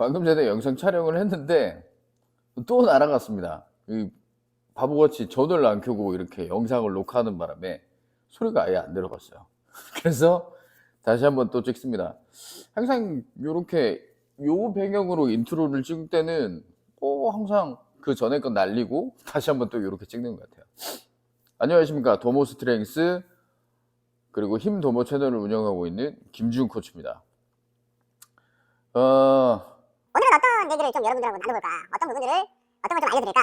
방금 전에 영상 촬영을 했는데 또 날아갔습니다. 바보같이 전원을 안 켜고 이렇게 영상을 녹화하는 바람에 소리가 아예 안 들어갔어요. 그래서 다시 한번 또 찍습니다. 항상 요렇게 요 배경으로 인트로를 찍을 때는 항상 그 전에 건 날리고 다시 한번 또 요렇게 찍는 것 같아요. 안녕하십니까. 도모 스트렝스 그리고 힘 도모 채널을 운영하고 있는 김지훈 코치입니다. 오늘은 어떤 얘기를 좀 여러분들하고 나눠볼까? 어떤 부분들을, 어떤 걸 좀 알려드릴까?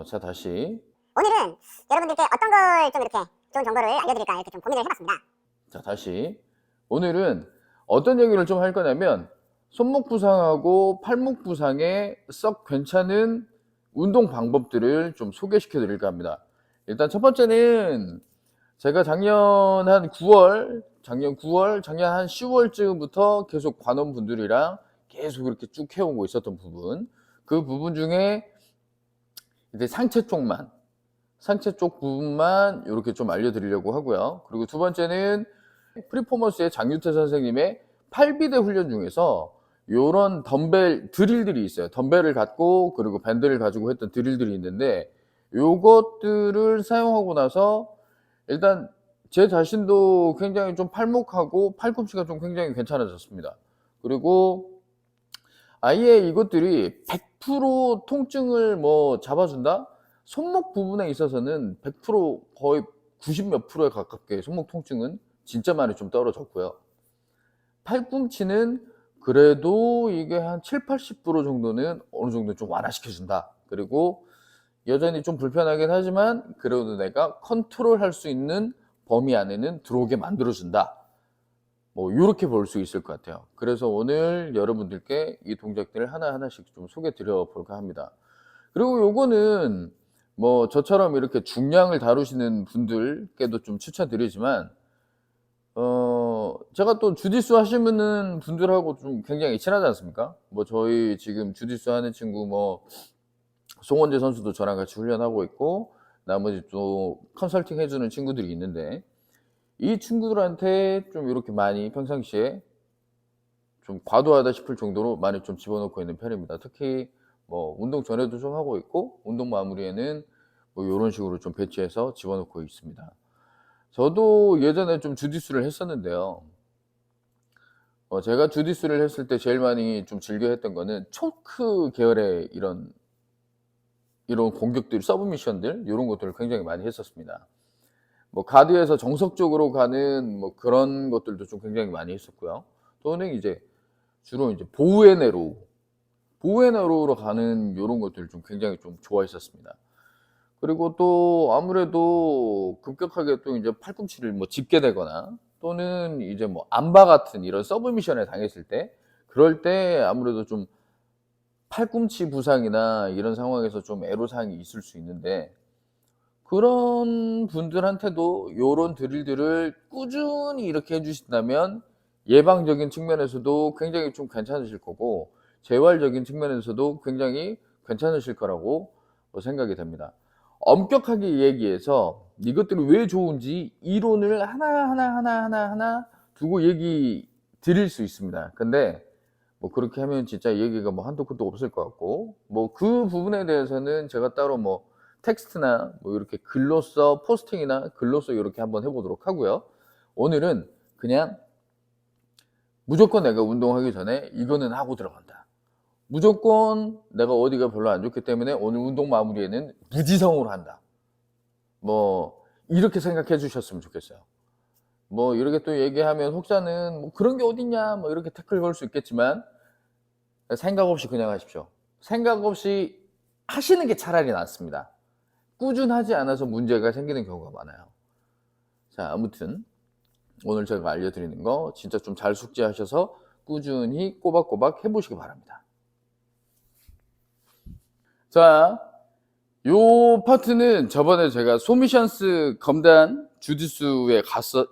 자, 다시. 오늘은 여러분들께 어떤 걸 좀 이렇게 좋은 정보를 알려드릴까? 이렇게 좀 고민을 해봤습니다. 자, 다시. 오늘은 어떤 얘기를 좀 할 거냐면, 손목 부상하고 팔목 부상에 썩 괜찮은 운동 방법들을 좀 소개시켜 드릴까 합니다. 일단 첫 번째는 제가 작년 한 10월부터 계속 관원분들이랑 계속 이렇게 쭉 해오고 있었던 부분, 그 부분 중에 이제 상체 쪽 부분만 이렇게 좀 알려드리려고 하고요. 그리고 두 번째는 프리포머스의 장유태 선생님의 8비대 훈련 중에서 이런 덤벨 드릴들이 있어요. 덤벨을 갖고 그리고 밴드를 가지고 했던 드릴들이 있는데 요것들을 사용하고 나서 일단 제 자신도 굉장히 좀 팔목하고 팔꿈치가 좀 굉장히 괜찮아졌습니다. 그리고 아예 이것들이 100% 통증을 잡아준다? 손목 부분에 있어서는 100% 거의 90 몇 프로에 가깝게 손목 통증은 진짜 많이 좀 떨어졌고요. 팔꿈치는 그래도 이게 한 7, 80% 정도는 어느 정도 좀 완화시켜준다. 그리고 여전히 좀 불편하긴 하지만 그래도 내가 컨트롤 할 수 있는 범위 안에는 들어오게 만들어준다. 이렇게 볼 수 있을 것 같아요. 그래서 오늘 여러분들께 이 동작들을 하나하나씩 좀 소개 드려 볼까 합니다. 그리고 요거는 저처럼 이렇게 중량을 다루시는 분들께도 좀 추천드리지만 제가 또 주짓수 하시는 분들하고 좀 굉장히 친하지 않습니까? 저희 지금 주짓수 하는 친구 송원재 선수도 저랑 같이 훈련하고 있고 나머지 또 컨설팅 해주는 친구들이 있는데 이 친구들한테 좀 이렇게 많이 평상시에 좀 과도하다 싶을 정도로 많이 좀 집어넣고 있는 편입니다. 특히 운동 전에도 좀 하고 있고 운동 마무리에는 이런 식으로 좀 배치해서 집어넣고 있습니다. 저도 예전에 좀 주짓수를 했었는데요. 제가 주짓수를 했을 때 제일 많이 좀 즐겨 했던 거는 초크 계열의 이런 공격들, 서브미션들 이런 것들을 굉장히 많이 했었습니다. 가드에서 정석적으로 가는 그런 것들도 좀 굉장히 많이 했었고요. 또는 이제 주로 이제 보우에네로로 가는 이런 것들을 좀 굉장히 좀 좋아했었습니다. 그리고 또 아무래도 급격하게 또 이제 팔꿈치를 짚게 되거나 또는 이제 암바 같은 이런 서브미션에 당했을 때 그럴 때 아무래도 좀 팔꿈치 부상이나 이런 상황에서 좀 애로사항이 있을 수 있는데 그런 분들한테도 이런 드릴들을 꾸준히 이렇게 해주신다면 예방적인 측면에서도 굉장히 좀 괜찮으실 거고 재활적인 측면에서도 굉장히 괜찮으실 거라고 생각이 됩니다. 엄격하게 얘기해서 이것들이 왜 좋은지 이론을 하나 두고 얘기 드릴 수 있습니다. 근데 그렇게 하면 진짜 얘기가 한도 끝도 없을 것 같고 그 부분에 대해서는 제가 따로 텍스트나 이렇게 글로써 포스팅이나 글로써 이렇게 한번 해보도록 하고요. 오늘은 그냥 무조건 내가 운동하기 전에 이거는 하고 들어간다. 무조건 내가 어디가 별로 안 좋기 때문에 오늘 운동 마무리에는 무지성으로 한다. 이렇게 생각해 주셨으면 좋겠어요. 이렇게 또 얘기하면 혹자는 그런 게 어딨냐 이렇게 태클 걸 수 있겠지만 생각 없이 그냥 하십시오. 생각 없이 하시는 게 차라리 낫습니다. 꾸준하지 않아서 문제가 생기는 경우가 많아요. 자, 아무튼 오늘 제가 알려드리는 거 진짜 좀 잘 숙지하셔서 꾸준히 꼬박꼬박 해보시기 바랍니다. 자, 요 파트는 저번에 제가 소미션스 검단 주짓수에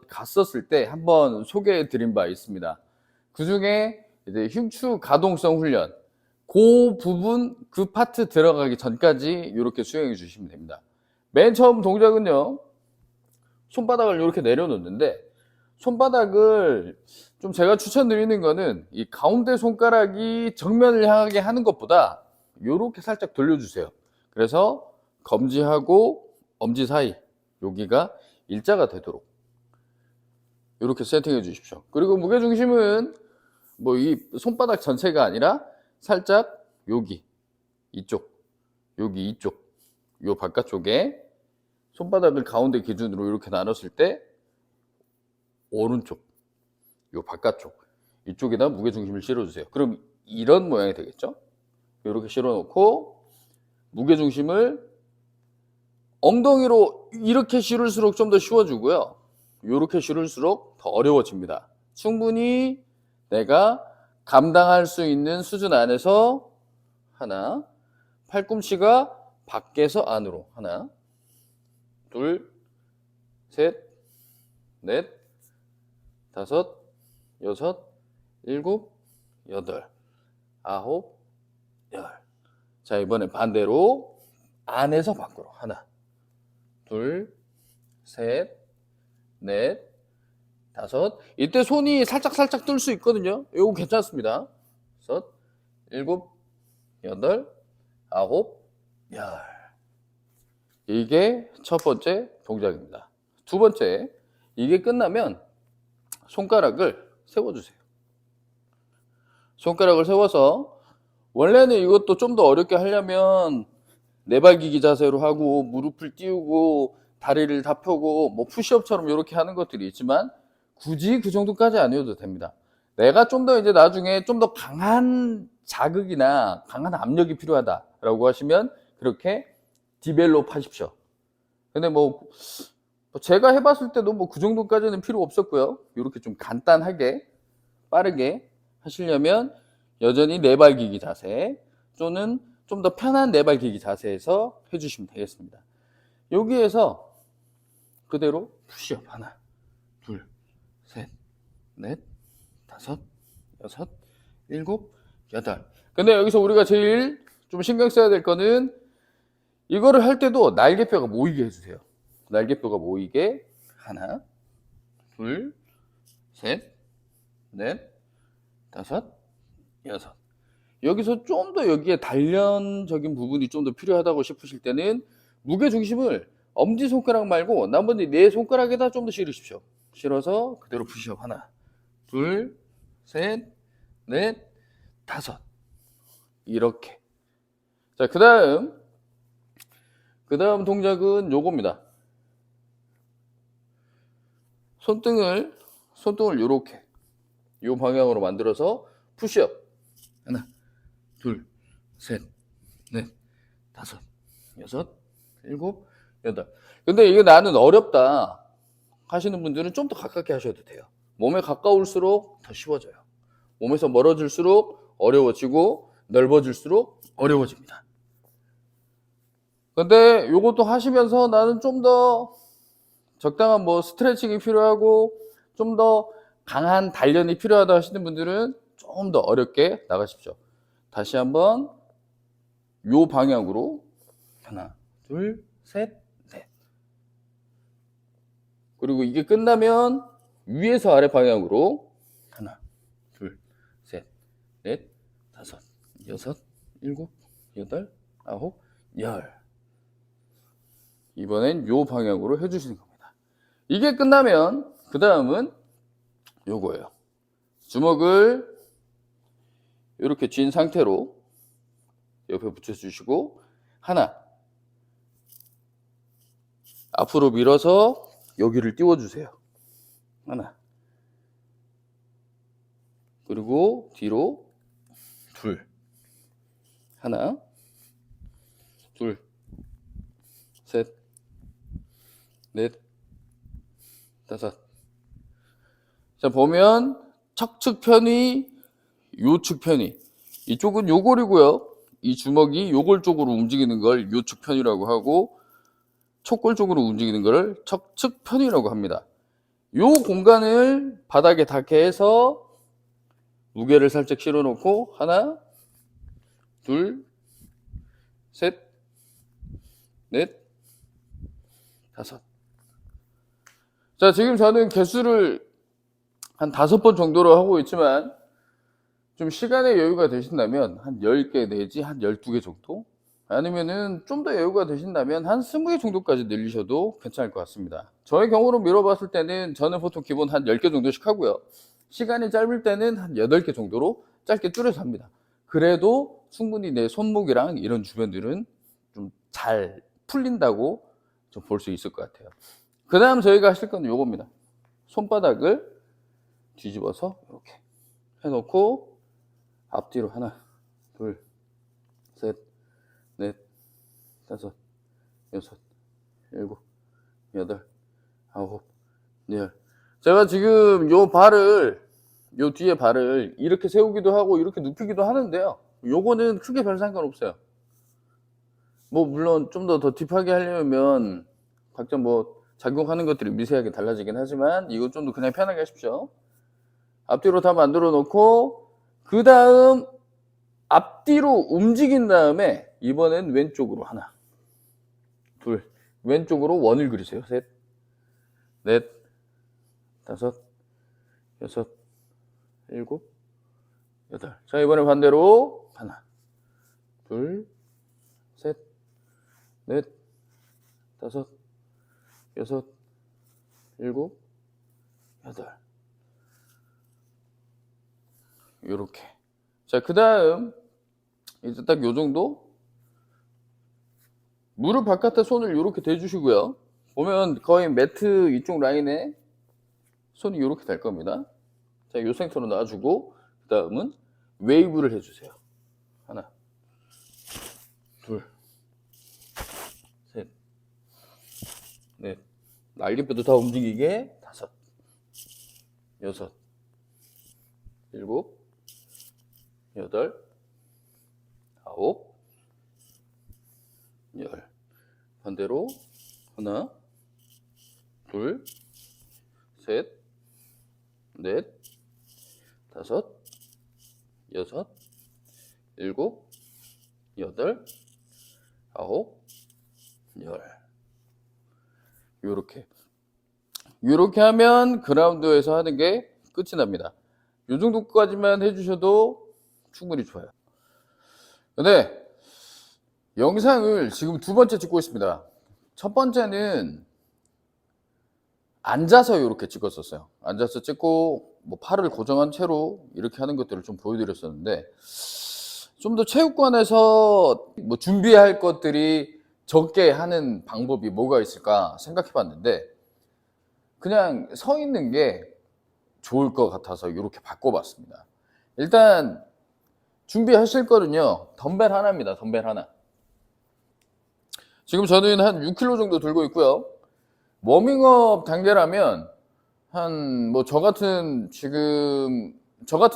갔었을 때 한번 소개해 드린 바 있습니다. 그 중에 이제 흉추 가동성 훈련 그 부분 그 파트 들어가기 전까지 이렇게 수행해 주시면 됩니다. 맨 처음 동작은요 손바닥을 이렇게 내려놓는데 손바닥을 좀 제가 추천드리는 거는 이 가운데 손가락이 정면을 향하게 하는 것보다 요렇게 살짝 돌려주세요. 그래서 검지하고 엄지 사이 여기가 일자가 되도록 이렇게 세팅해 주십시오. 그리고 무게중심은 뭐 이 손바닥 전체가 아니라 살짝 여기 이쪽 여기 이쪽 요 바깥쪽에 손바닥을 가운데 기준으로 이렇게 나눴을 때 오른쪽 요 바깥쪽 이쪽에다 무게중심을 실어주세요. 그럼 이런 모양이 되겠죠. 이렇게 실어놓고 무게중심을 엉덩이로 이렇게 실을수록 좀 더 쉬워지고요. 이렇게 실을수록 더 어려워집니다. 충분히 내가 감당할 수 있는 수준 안에서 하나, 팔꿈치가 밖에서 안으로 하나, 둘, 셋, 넷, 다섯, 여섯, 일곱, 여덟, 아홉, 열. 자, 이번엔 반대로 안에서 밖으로 하나, 둘, 셋, 넷, 다섯. 이때 손이 살짝 뜰 수 있거든요. 이거 괜찮습니다. 여섯, 일곱, 여덟, 아홉, 열. 이게 첫 번째 동작입니다. 두 번째, 이게 끝나면 손가락을 세워주세요. 손가락을 세워서 원래는 이것도 좀 더 어렵게 하려면 네발기기 자세로 하고 무릎을 띄우고 다리를 다 펴고 뭐 푸시업처럼 이렇게 하는 것들이 있지만 굳이 그 정도까지 안 해도 됩니다. 내가 좀 더 이제 나중에 좀 더 강한 자극이나 강한 압력이 필요하다라고 하시면 그렇게 디벨롭 하십시오. 근데 뭐 제가 해봤을 때도 뭐 그 정도까지는 필요 없었고요. 이렇게 좀 간단하게 빠르게 하시려면 여전히 네발기기 자세 또는 좀 더 편한 네발기기 자세에서 해주시면 되겠습니다. 여기에서 그대로 푸시업 하나, 둘, 셋, 넷, 다섯, 여섯, 일곱, 여덟. 근데 여기서 우리가 제일 좀 신경 써야 될 거는 이거를 할 때도 날개뼈가 모이게 해주세요. 날개뼈가 모이게 하나, 둘, 셋, 넷, 다섯, 여섯. 여기서 좀 더 여기에 단련적인 부분이 좀 더 필요하다고 싶으실 때는 무게중심을 엄지손가락 말고 나머지 네 손가락에다 좀 더 실으십시오. 실어서 그대로 푸시업 하나, 둘, 셋, 넷, 다섯. 이렇게. 자, 그 다음 동작은 요겁니다. 손등을 요렇게 요 방향으로 만들어서 푸시업 하나, 둘, 셋, 넷, 다섯, 여섯, 일곱, 여덟. 근데 이게 나는 어렵다 하시는 분들은 좀 더 가깝게 하셔도 돼요. 몸에 가까울수록 더 쉬워져요. 몸에서 멀어질수록 어려워지고 넓어질수록 어려워집니다. 근데 요것도 하시면서 나는 좀 더 적당한 뭐 스트레칭이 필요하고 좀 더 강한 단련이 필요하다 하시는 분들은 좀 더 어렵게 나가십시오. 다시 한번 요 방향으로 하나, 둘, 셋, 넷. 그리고 이게 끝나면 위에서 아래 방향으로 하나, 둘, 셋, 넷, 다섯, 여섯, 일곱, 여덟, 아홉, 열. 이번엔 요 방향으로 해주시는 겁니다. 이게 끝나면 그 다음은 요거예요. 주먹을 이렇게 쥔 상태로 옆에 붙여주시고 하나, 앞으로 밀어서 여기를 띄워주세요. 하나, 그리고 뒤로 둘, 하나, 둘, 셋, 넷, 다섯. 자, 보면 척측 편이, 요측 편이, 이쪽은 요골이고요. 이 주먹이 요골 쪽으로 움직이는 걸 요측 편이라고 하고 촉골 쪽으로 움직이는 걸 척측 편이라고 합니다. 요 공간을 바닥에 닿게 해서 무게를 살짝 실어 놓고 하나, 둘, 셋, 넷, 다섯. 자, 지금 저는 개수를 한 5번 정도로 하고 있지만 좀 시간의 여유가 되신다면 한 10개 내지 한 12개 정도, 아니면은 좀 더 여유가 되신다면 한 20개 정도까지 늘리셔도 괜찮을 것 같습니다. 저의 경우로 미뤄봤을 때는 저는 보통 기본 한 10개 정도씩 하고요. 시간이 짧을 때는 한 8개 정도로 짧게 줄여서 합니다. 그래도 충분히 내 손목이랑 이런 주변들은 좀 잘 풀린다고 좀 볼 수 있을 것 같아요. 그 다음 저희가 하실 건 요겁니다. 손바닥을 뒤집어서 이렇게 해놓고 앞뒤로 하나, 둘, 셋, 넷, 다섯, 여섯, 일곱, 여덟, 아홉, 열. 제가 지금 요 발을, 요 뒤에 발을 이렇게 세우기도 하고 이렇게 눕히기도 하는데요. 요거는 크게 별 상관없어요. 뭐 물론 좀 더 딥하게 하려면 각자 뭐 작용하는 것들이 미세하게 달라지긴 하지만 이건 좀 더 그냥 편하게 하십시오. 앞뒤로 다 만들어 놓고 그 다음 앞뒤로 움직인 다음에 이번엔 왼쪽으로 하나, 둘, 왼쪽으로 원을 그리세요. 셋, 넷, 다섯, 여섯, 일곱, 여덟. 자, 이번에 반대로 하나, 둘, 셋, 넷, 다섯, 여섯, 일곱, 여덟. 요렇게. 자, 그 다음 이제 딱 요 정도. 무릎 바깥에 손을 이렇게 대주시고요. 보면 거의 매트 이쪽 라인에 손이 이렇게 될 겁니다. 자, 이 상태로 놔주고 그 다음은 웨이브를 해주세요. 하나, 둘, 셋, 넷, 날개뼈도 다 움직이게. 다섯, 여섯, 일곱, 여덟, 아홉, 열. 반대로 하나, 둘, 셋, 넷, 다섯, 여섯, 일곱, 여덟, 아홉, 열. 요렇게 하면 그라운드에서 하는 게 끝이 납니다. 요 정도까지만 해주셔도 충분히 좋아요. 근데 영상을 지금 2번째 찍고 있습니다. 첫 번째는 앉아서 이렇게 찍었었어요. 앉아서 찍고 뭐 팔을 고정한 채로 이렇게 하는 것들을 좀 보여드렸었는데, 좀 더 체육관에서 뭐 준비할 것들이 적게 하는 방법이 뭐가 있을까 생각해 봤는데, 그냥 서 있는 게 좋을 것 같아서 이렇게 바꿔봤습니다. 일단 준비하실 거는요, 덤벨 하나입니다. 덤벨 하나. 지금 저는 한 6kg 정도 들고 있고요. 워밍업 단계라면 한 뭐 저 같은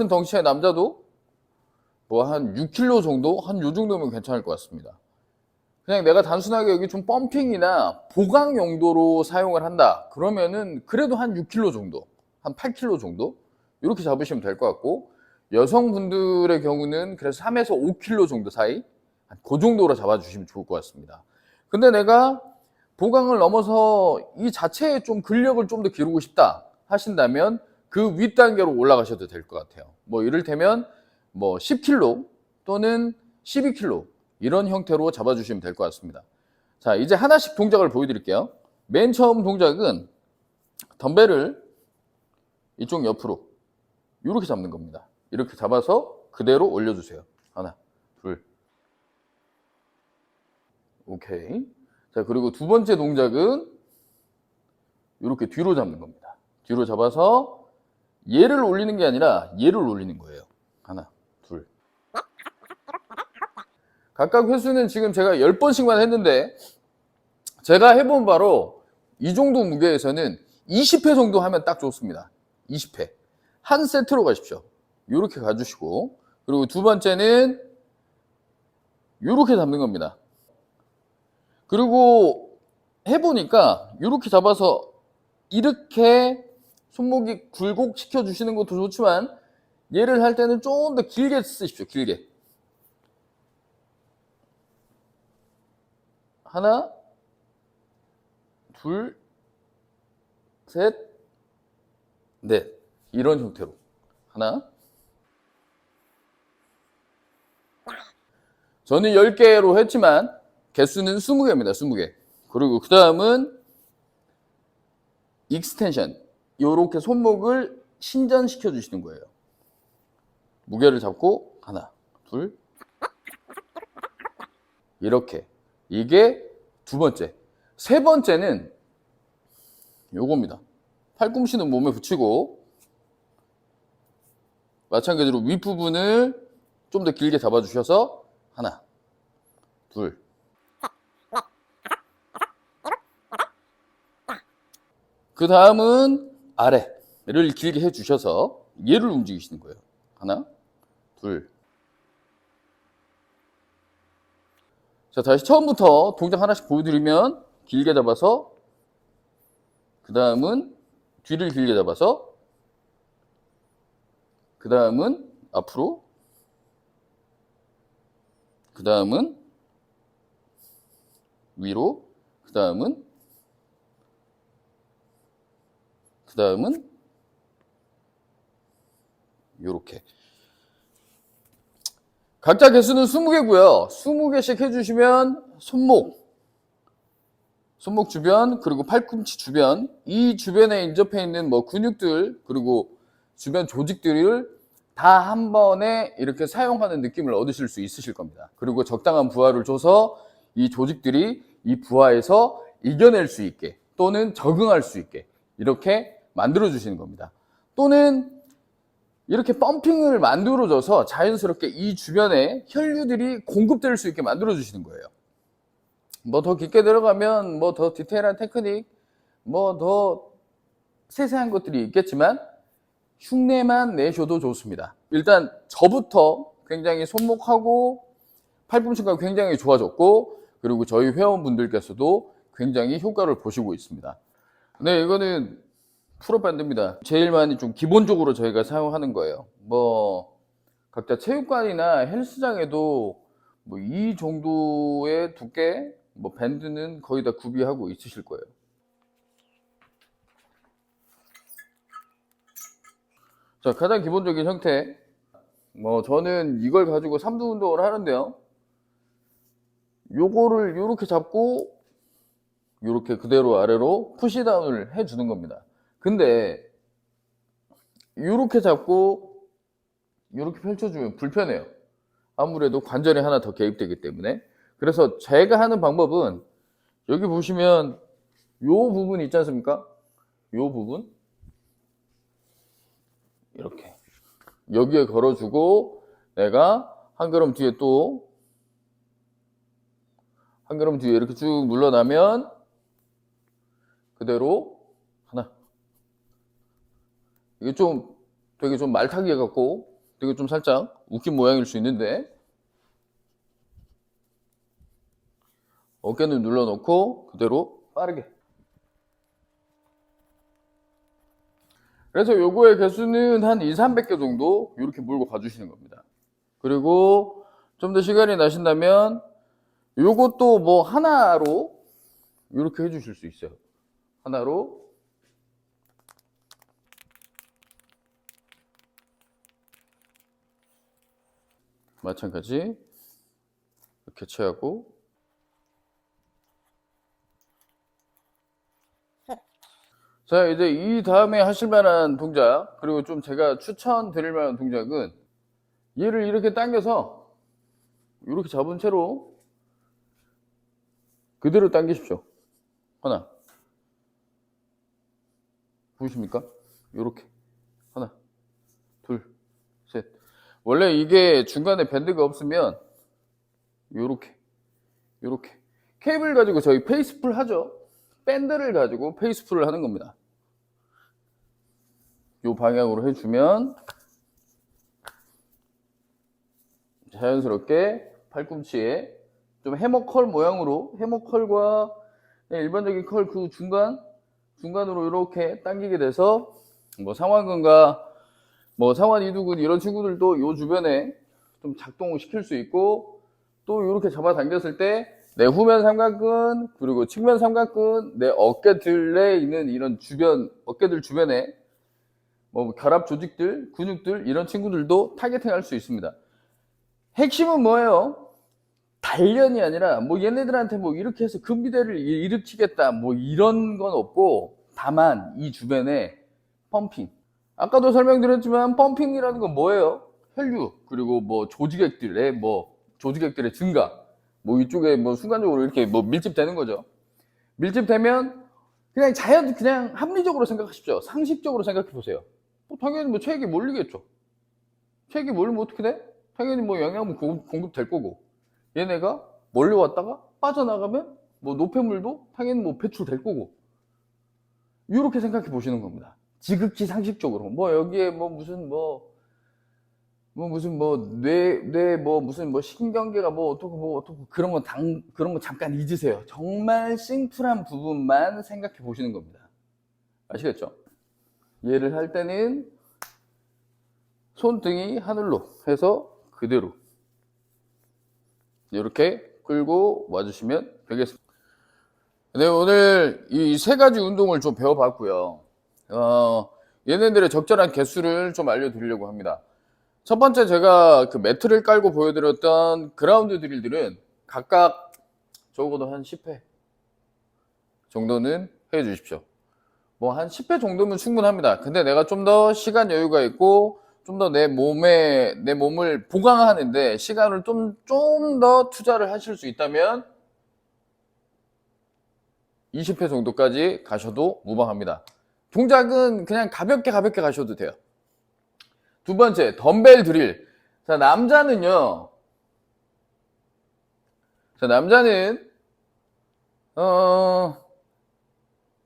덩치의 남자도 뭐 한 6kg 정도, 한 요 정도면 괜찮을 것 같습니다. 그냥 내가 단순하게 여기 좀 펌핑이나 보강 용도로 사용을 한다 그러면은 그래도 한 6kg 정도, 한 8kg 정도 이렇게 잡으시면 될 것 같고, 여성분들의 경우는 그래서 3에서 5kg 정도 사이, 그 정도로 잡아주시면 좋을 것 같습니다. 근데 내가 보강을 넘어서 이 자체에 좀 근력을 좀 더 기르고 싶다 하신다면 그 윗단계로 올라가셔도 될 것 같아요. 뭐 이를테면 뭐 10kg 또는 12kg 이런 형태로 잡아주시면 될 것 같습니다. 자, 이제 하나씩 동작을 보여드릴게요. 맨 처음 동작은 덤벨을 이쪽 옆으로 이렇게 잡는 겁니다. 이렇게 잡아서 그대로 올려주세요. 하나, 둘, 오케이. 자, 그리고 두 번째 동작은 이렇게 뒤로 잡는 겁니다. 뒤로 잡아서 얘를 올리는 게 아니라 얘를 올리는 거예요. 하나, 둘. 각각 횟수는 지금 제가 10번씩만 했는데, 제가 해본 바로 이 정도 무게에서는 20회 정도 하면 딱 좋습니다. 20회. 한 세트로 가십시오. 이렇게 가주시고, 그리고 두 번째는 이렇게 잡는 겁니다. 그리고 해보니까 이렇게 잡아서 이렇게 손목이 굴곡시켜 주시는 것도 좋지만, 얘를 할 때는 좀 더 길게 쓰십시오. 길게. 하나, 둘, 셋, 넷. 이런 형태로 하나. 저는 10개로 했지만 개수는 20개입니다. 20개. 그리고 그 다음은 익스텐션. 요렇게 손목을 신전시켜 주시는 거예요. 무게를 잡고 하나, 둘, 이렇게. 이게 두 번째. 세 번째는 요겁니다. 팔꿈치는 몸에 붙이고 마찬가지로 윗부분을 좀 더 길게 잡아주셔서 하나, 둘, 그 다음은 아래를 길게 해주셔서 얘를 움직이시는 거예요. 하나, 둘. 자, 다시 처음부터 동작 하나씩 보여드리면 길게 잡아서, 그 다음은 뒤를 길게 잡아서, 그 다음은 앞으로, 그 다음은 위로, 그 다음은 요렇게. 각자 개수는 20개고요. 20개씩 해주시면 손목 주변, 그리고 팔꿈치 주변, 이 주변에 인접해 있는 뭐 근육들, 그리고 주변 조직들을 다 한 번에 이렇게 사용하는 느낌을 얻으실 수 있으실 겁니다. 그리고 적당한 부하를 줘서 이 조직들이 이 부하에서 이겨낼 수 있게 또는 적응할 수 있게 이렇게 만들어 주시는 겁니다. 또는 이렇게 펌핑을 만들어줘서 자연스럽게 이 주변에 혈류들이 공급될 수 있게 만들어 주시는 거예요. 뭐 더 깊게 들어가면 뭐 더 디테일한 테크닉, 뭐 더 세세한 것들이 있겠지만 흉내만 내셔도 좋습니다. 일단 저부터 굉장히 손목하고 팔꿈치가 굉장히 좋아졌고, 그리고 저희 회원분들께서도 굉장히 효과를 보시고 있습니다. 네, 이거는 프로밴드입니다. 제일 많이 좀 기본적으로 저희가 사용하는 거예요. 뭐 각자 체육관이나 헬스장에도 뭐 이 정도의 두께 뭐 밴드는 거의 다 구비하고 있으실 거예요. 자, 가장 기본적인 형태. 뭐 저는 이걸 가지고 삼두 운동을 하는데요. 요거를 요렇게 잡고 요렇게 그대로 아래로 푸시다운을 해주는 겁니다. 근데 요렇게 잡고 요렇게 펼쳐주면 불편해요. 아무래도 관절이 하나 더 개입되기 때문에. 그래서 제가 하는 방법은 여기 보시면 요 부분 있지 않습니까? 요 부분 이렇게 여기에 걸어주고, 내가 한 걸음 뒤에 또 한 걸음 뒤에 이렇게 쭉 물러나면 그대로 하나. 이게 좀 되게 좀 말타기 같고 되게 좀 살짝 웃긴 모양일 수 있는데, 어깨는 눌러놓고 그대로 빠르게. 그래서 요거의 개수는 한 200~300개 정도 이렇게 몰고 가주시는 겁니다. 그리고 좀 더 시간이 나신다면 요것도 뭐 하나로 이렇게 해주실 수 있어요. 하나로 마찬가지 이렇게 체하고, 자, 이제 이 다음에 하실 만한 동작, 그리고 좀 제가 추천드릴 만한 동작은 얘를 이렇게 당겨서 이렇게 잡은 채로 그대로 당기십시오. 하나. 보이십니까? 이렇게. 하나, 둘, 셋. 원래 이게 중간에 밴드가 없으면 요렇게 케이블 가지고 저희 페이스풀 하죠. 밴드를 가지고 페이스풀을 하는 겁니다. 요 방향으로 해주면 자연스럽게 팔꿈치에 좀 해머컬 모양으로, 해머컬과 일반적인 컬 그 중간으로 이렇게 당기게 돼서 뭐 상완근과 뭐 상완 이두근 이런 친구들도 요 주변에 좀 작동을 시킬 수 있고, 또 이렇게 잡아당겼을 때 내 후면 삼각근 그리고 측면 삼각근, 내 어깨들에 있는 이런 주변 어깨들 주변에 뭐 결합 조직들, 근육들 이런 친구들도 타겟팅 할 수 있습니다. 핵심은 뭐예요? 단련이 아니라 뭐 얘네들한테 뭐 이렇게 해서 근비대를 일으키겠다 뭐 이런 건 없고, 다만 이 주변에 펌핑. 아까도 설명드렸지만 펌핑이라는 건 뭐예요? 혈류 그리고 뭐 조직액들의 증가, 뭐 이쪽에 뭐 순간적으로 이렇게 뭐 밀집되는 거죠. 밀집되면 그냥 그냥 합리적으로 생각하십시오. 상식적으로 생각해 보세요. 뭐 당연히 뭐 체액이 몰리겠죠. 체액이 몰리면 어떻게 돼? 당연히 뭐 영양분 공급될 거고, 얘네가 몰려왔다가 빠져나가면 뭐 노폐물도 당연히 뭐 배출될 거고, 이렇게 생각해 보시는 겁니다. 지극히 상식적으로. 뭐 여기에 뭐 무슨 무슨 뭐 신경계가 뭐 어떻고 그런 거 잠깐 잊으세요. 정말 심플한 부분만 생각해 보시는 겁니다. 아시겠죠? 얘를 할 때는 손등이 하늘로 해서 그대로 이렇게 끌고 와주시면 되겠습니다. 네, 오늘 이 세 가지 운동을 좀 배워봤고요. 얘네들의 적절한 개수를 좀 알려드리려고 합니다. 첫 번째, 제가 그 매트를 깔고 보여드렸던 그라운드 드릴들은 각각 적어도 한 10회 정도는 해 주십시오. 뭐 한 10회 정도면 충분합니다. 근데 내가 좀 더 시간 여유가 있고 좀 더 내 몸을 보강하는데 시간을 좀 더 투자를 하실 수 있다면 20회 정도까지 가셔도 무방합니다. 동작은 그냥 가볍게 가셔도 돼요. 두 번째, 덤벨 드릴. 자, 남자는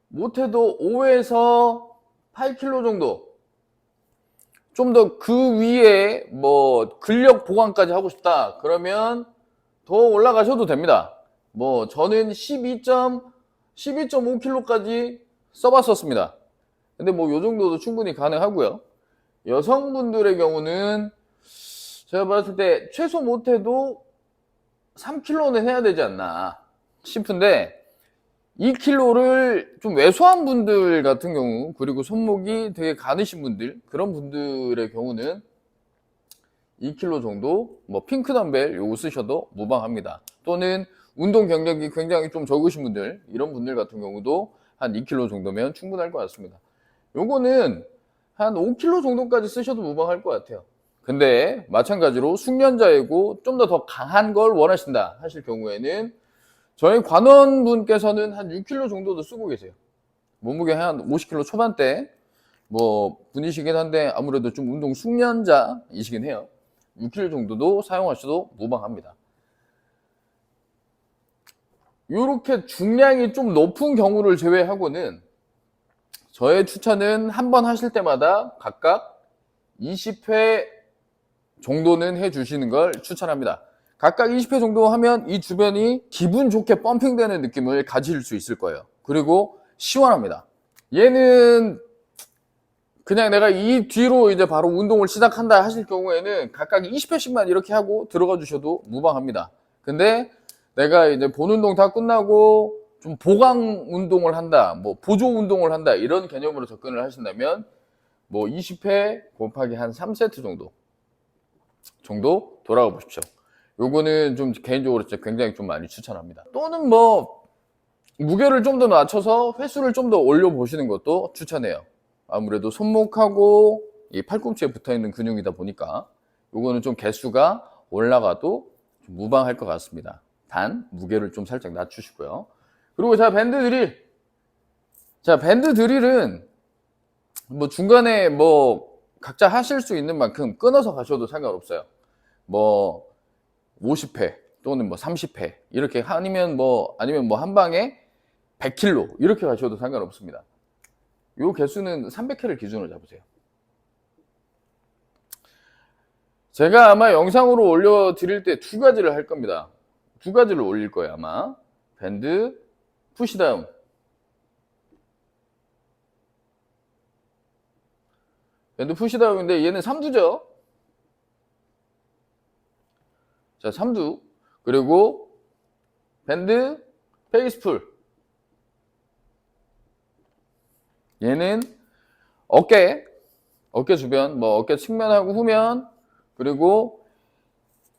못해도 5에서 8kg 정도, 좀 더 그 위에 뭐 근력 보강까지 하고 싶다 그러면 더 올라가셔도 됩니다. 뭐 저는 12.5kg까지 써봤었습니다. 근데 뭐 요 정도도 충분히 가능하고요. 여성분들의 경우는 제가 봤을 때 최소 못해도 3kg는 해야 되지 않나 싶은데, 2kg를 좀 왜소한 분들 같은 경우, 그리고 손목이 되게 가느신 분들, 그런 분들의 경우는 2kg 정도 뭐 핑크 덤벨 요거 쓰셔도 무방합니다. 또는 운동 경력이 굉장히 좀 적으신 분들, 이런 분들 같은 경우도 한 2kg 정도면 충분할 것 같습니다. 요거는 한 5kg 정도까지 쓰셔도 무방할 것 같아요. 근데 마찬가지로 숙련자이고 좀 더 강한 걸 원하신다 하실 경우에는 저희 관원분께서는 한 6kg 정도도 쓰고 계세요. 몸무게 한 50kg 초반대 뭐 분이시긴 한데 아무래도 좀 운동 숙련자이시긴 해요. 6kg 정도도 사용하셔도 무방합니다. 이렇게 중량이 좀 높은 경우를 제외하고는 저의 추천은 한 번 하실 때마다 각각 20회 정도는 해주시는 걸 추천합니다. 각각 20회 정도 하면 이 주변이 기분 좋게 펌핑되는 느낌을 가질 수 있을 거예요. 그리고 시원합니다. 얘는 그냥 내가 이 뒤로 이제 바로 운동을 시작한다 하실 경우에는 각각 20회씩만 이렇게 하고 들어가 주셔도 무방합니다. 근데 내가 이제 본 운동 다 끝나고 좀 보강 운동을 한다, 뭐 보조 운동을 한다, 이런 개념으로 접근을 하신다면 뭐 20회 곱하기 한 3세트 정도 돌아가 보십시오. 요거는 좀 개인적으로 진짜 굉장히 좀 많이 추천합니다. 또는 뭐 무게를 좀 더 낮춰서 횟수를 좀 더 올려 보시는 것도 추천해요. 아무래도 손목하고 이 팔꿈치에 붙어 있는 근육이다 보니까 요거는 좀 개수가 올라가도 좀 무방할 것 같습니다. 단 무게를 좀 살짝 낮추시고요. 그리고 자, 밴드 드릴. 자, 밴드 드릴은 뭐 중간에 뭐 각자 하실 수 있는 만큼 끊어서 가셔도 상관없어요. 뭐 50회 또는 뭐 30회 이렇게 아니면 뭐 한 방에 100kg 이렇게 가셔도 상관없습니다. 요 개수는 300회를 기준으로 잡으세요. 제가 아마 영상으로 올려드릴 때 두 가지를 할 겁니다. 두 가지를 올릴 거예요 아마. 밴드, 푸시다운. 밴드 푸시다운인데 얘는 3두죠. 자, 3두. 그리고 밴드 페이스풀. 얘는 어깨, 어깨 주변, 뭐 어깨 측면하고 후면, 그리고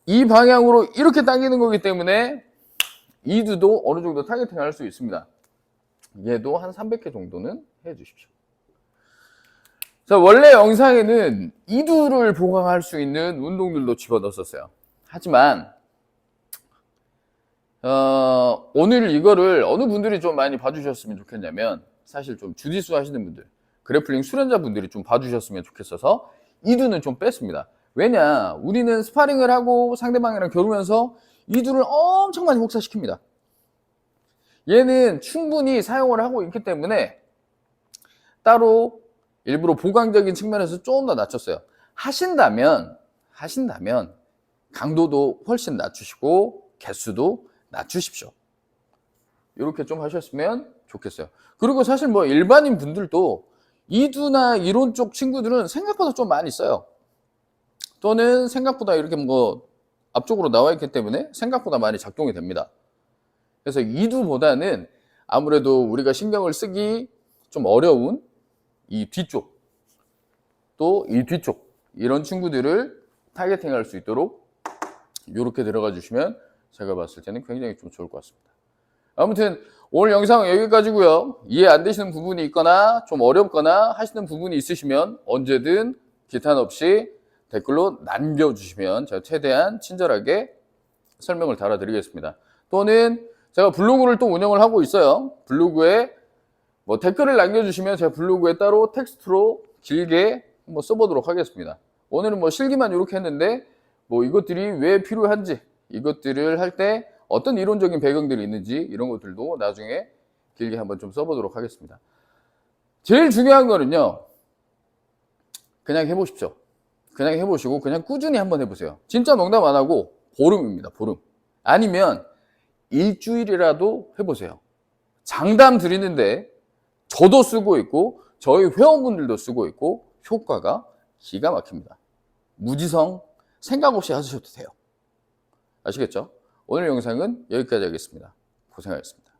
이 방향으로 이렇게 당기는 거기 때문에 이두도 어느 정도 타겟팅 할 수 있습니다. 얘도 한 300개 정도는 해 주십시오. 자, 원래 영상에는 이두를 보강할 수 있는 운동들도 집어넣었어요. 하지만 오늘 이거를 어느 분들이 좀 많이 봐주셨으면 좋겠냐면, 사실 좀 주짓수 하시는 분들, 그래플링 수련자 분들이 좀 봐주셨으면 좋겠어서 이두는 좀 뺐습니다. 왜냐, 우리는 스파링을 하고 상대방이랑 겨루면서 이두를 엄청 많이 혹사시킵니다. 얘는 충분히 사용을 하고 있기 때문에 따로 일부러 보강적인 측면에서 좀 더 낮췄어요. 하신다면 강도도 훨씬 낮추시고 개수도 낮추십시오. 이렇게 좀 하셨으면 좋겠어요. 그리고 사실 뭐 일반인 분들도 이두나 이론 쪽 친구들은 생각보다 좀 많이 써요. 또는 생각보다 이렇게 뭐 앞쪽으로 나와 있기 때문에 생각보다 많이 작동이 됩니다. 그래서 이두보다는 아무래도 우리가 신경을 쓰기 좀 어려운 이 뒤쪽, 또 이 뒤쪽, 이런 친구들을 타겟팅 할 수 있도록 이렇게 들어가 주시면 제가 봤을 때는 굉장히 좀 좋을 것 같습니다. 아무튼 오늘 영상 여기까지고요. 이해 안 되시는 부분이 있거나 좀 어렵거나 하시는 부분이 있으시면 언제든 기탄 없이 댓글로 남겨주시면 제가 최대한 친절하게 설명을 달아드리겠습니다. 또는 제가 블로그를 또 운영을 하고 있어요. 블로그에 뭐 댓글을 남겨주시면 제가 블로그에 따로 텍스트로 길게 한번 써보도록 하겠습니다. 오늘은 뭐 실기만 이렇게 했는데 뭐 이것들이 왜 필요한지, 이것들을 할 때 어떤 이론적인 배경들이 있는지 이런 것들도 나중에 길게 한번 좀 써보도록 하겠습니다. 제일 중요한 거는요, 그냥 해보십시오. 그냥 해보시고 그냥 꾸준히 한번 해보세요. 진짜 농담 안 하고 보름입니다. 보름. 아니면 일주일이라도 해보세요. 장담 드리는데 저도 쓰고 있고 저희 회원분들도 쓰고 있고 효과가 기가 막힙니다. 무지성 생각 없이 하셔도 돼요. 아시겠죠? 오늘 영상은 여기까지 하겠습니다. 고생하셨습니다.